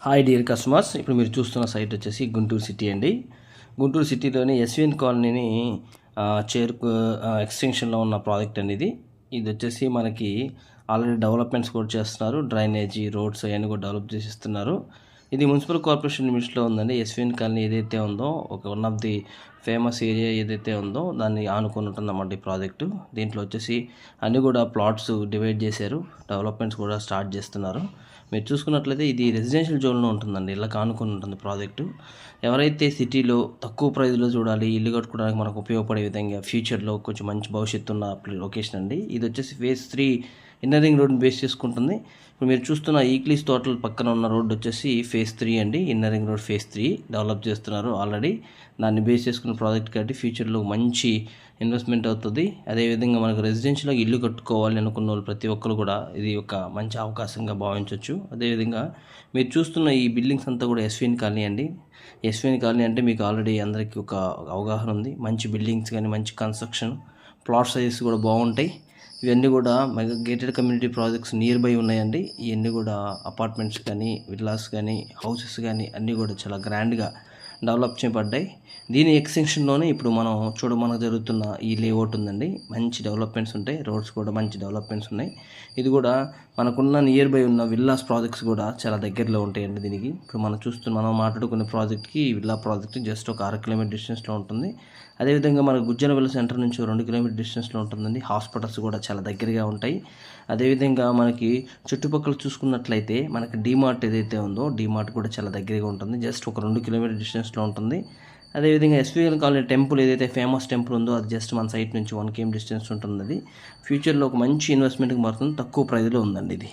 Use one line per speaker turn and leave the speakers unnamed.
Hi dear customers, ఇప్పుడు మీరు చూస్తున్న సైట్ వచ్చేసి గుంటూరు సిటీ అండి. గుంటూరు సిటీలోని ఎస్విఎన్ కాలనీని ఎక్స్టెన్షన్లో ఉన్న ప్రాజెక్ట్ అండి ఇది వచ్చేసి మనకి ఆల్రెడీ డెవలప్మెంట్స్ కూడా చేస్తున్నారు. డ్రైనేజీ, రోడ్స్ అవన్నీ కూడా డెవలప్ చేసిస్తున్నారు. ఇది మున్సిపల్ కార్పొరేషన్ లిమిట్స్లో ఉందండి. ఎస్విఎన్ కాలనీ ఏదైతే ఉందో one of the famous area ఏదైతే ఉందో దాన్ని ఆనుకొని ఉంటుందన్నమాట ఈ ప్రాజెక్టు. దీంట్లో వచ్చేసి అన్నీ కూడా ప్లాట్స్ డివైడ్ చేశారు. డెవలప్మెంట్స్ కూడా స్టార్ట్ చేస్తున్నారు. మీరు చూసుకున్నట్లయితే ఇది రెసిడెన్షియల్ జోన్లో ఉంటుందండి. ఇలా ఆనుకొని ఉంటుంది ప్రాజెక్టు. ఎవరైతే సిటీలో తక్కువ ప్రైస్లో చూడాలి, ఇల్లు కట్టుకోవడానికి మనకు ఉపయోగపడే విధంగా ఫ్యూచర్లో కొంచెం మంచి భవిష్యత్తు ఉన్న లొకేషన్ అండి. ఇది వచ్చేసి ఫేజ్ 3 ఇన్నర్ రింగ్ రోడ్ని బేస్ చేసుకుంటుంది. ఇప్పుడు మీరు చూస్తున్న ఈక్లీస్ తోటల పక్కన ఉన్న రోడ్డు వచ్చేసి ఫేజ్ 3 అండి. Inner ring road phase 3 develop చేస్తున్నారు ఆల్రెడీ. దాన్ని బేస్ చేసుకున్న ప్రాజెక్ట్ కాబట్టి ఫ్యూచర్లో మంచి ఇన్వెస్ట్మెంట్ అవుతుంది. అదేవిధంగా మనకు రెసిడెన్షియల్గా ఇల్లు కట్టుకోవాలి అనుకున్న వాళ్ళు ప్రతి ఒక్కరు కూడా ఇది ఒక మంచి అవకాశంగా భావించవచ్చు. అదేవిధంగా మీరు చూస్తున్న ఈ బిల్డింగ్స్ అంతా కూడా ఎస్విఎన్ కాలనీ అండి. ఎస్విఎన్ కాలనీ అంటే మీకు ఆల్రెడీ అందరికీ ఒక అవగాహన ఉంది. మంచి బిల్డింగ్స్ కానీ మంచి కన్స్ట్రక్షన్, ప్లాట్ సైజెస్ కూడా బాగుంటాయి. ఇవన్నీ కూడా mega gated community projects near by ఉన్నాయండి. ఇవన్నీ కూడా అపార్ట్మెంట్స్ కానీ, విల్లాస్ కానీ, హౌసెస్ కానీ అన్నీ కూడా చాలా గ్రాండ్గా డెవలప్ చేయబడ్డాయి. దీని ఎక్స్టెన్షన్లోనే ఇప్పుడు మనకు జరుగుతున్న ఈ లేఅవుట్ ఉందండి. మంచి డెవలప్మెంట్స్ ఉంటాయి. రోడ్స్ కూడా మంచి డెవలప్మెంట్స్ ఉన్నాయి. ఇది కూడా మనకున్న నియర్ బై ఉన్న విల్లాస్ ప్రాజెక్ట్స్ కూడా చాలా దగ్గరలో ఉంటాయండి దీనికి. ఇప్పుడు మనం మాట్లాడుకునే ప్రాజెక్ట్కి ఈ విల్లా ప్రాజెక్ట్ జస్ట్ ఒక 6 కిలోమీటర్ డిస్టెన్స్లో ఉంటుంది. అదేవిధంగా మన గుజ్జనవెల్లి సెంటర్ నుంచి 2 కిలోమీటర్ డిస్టెన్స్లో ఉంటుందండి. హాస్పిటల్స్ కూడా చాలా దగ్గరగా ఉంటాయి. అదేవిధంగా మనకి చుట్టుపక్కల చూసుకున్నట్లయితే మనకి డీమార్ట్ ఏదైతే ఉందో డీమార్ట్ కూడా చాలా దగ్గరగా ఉంటుంది. జస్ట్ ఒక 2 కిలోమీటర్ డిస్టెన్స్లో ఉంటుంది. అదేవిధంగా ఎస్విఎన్ కాలనీ టెంపుల్ ఏదైతే ఫేమస్ టెంపుల్ ఉందో అది జస్ట్ మన సైట్ నుంచి 1 km డిస్టెన్స్ ఉంటుంది. అది ఫ్యూచర్లో ఒక మంచి ఇన్వెస్ట్మెంట్కి మారుతుంది. తక్కువ ప్రైస్లో ఉందండి ఇది.